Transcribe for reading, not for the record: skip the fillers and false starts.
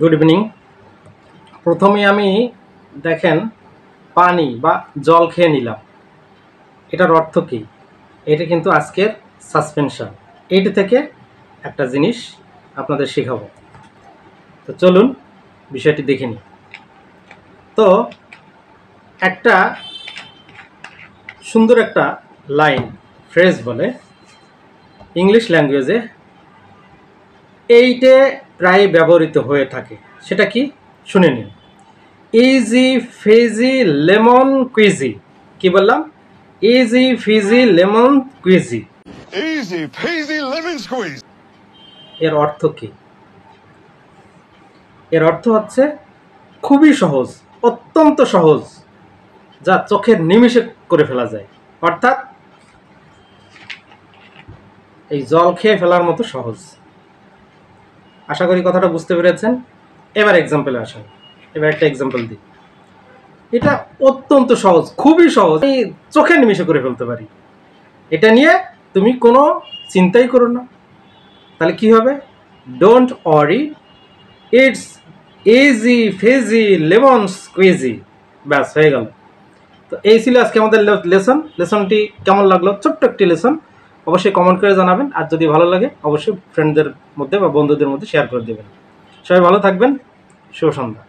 Good evening. প্রথমে আমি দেখেন পানি বা জল খেয়ে নিলাম, এটার অর্থ কী? এটা কিন্তু আজকের সাসপেনশন। এইটা থেকে একটা জিনিস আপনাদের শেখাবো। তো চলুন বিষয়টি দেখে নিই। তো একটা সুন্দর একটা লাইন ফ্রেজ বলে ইংলিশ ল্যাঙ্গুয়েজে, এইটে প্রায় ব্যবহৃত হয়ে থাকে। সেটা কি শুনে নিন। Easy peasy lemon squeezy. কি বললাম? Easy peasy lemon squeezy. Easy peasy lemon squeeze. এর অর্থ কি? এর অর্থ হচ্ছে খুবই সহজ, অত্যন্ত সহজ, যা চোখের নিমেষে করে ফেলা যায়। অর্থাৎ এই জল খেয়ে ফেলার মতো সহজ। আশা করি কথাটা বুঝতে পেরেছেন। এবার এক্সাম্পলে আসেন। এবার একটা এক্সাম্পল দিই। এটা অত্যন্ত সহজ, খুবই সহজ, আমি চোখের নিমেষে করে ফেলতে পারি। এটা নিয়ে তুমি কোনো চিন্তাই করো না। তাহলে কি হবে? Don't worry, it's easy peasy lemon squeegee. ব্যাস হয়ে গেল। তো এই ছিল আজকে আমাদের লেসনটি কেমন লাগলো? ছোট্ট একটি লেসন। অবশ্যই কমেন্ট করে জানাবেন, আর যদি ভালো লাগে অবশ্যই ফ্রেন্ডদের মধ্যে বা বন্ধুদের মধ্যে শেয়ার করে দেবেন। সবাই ভালো থাকবেন। শুভ সন্ধ্যা।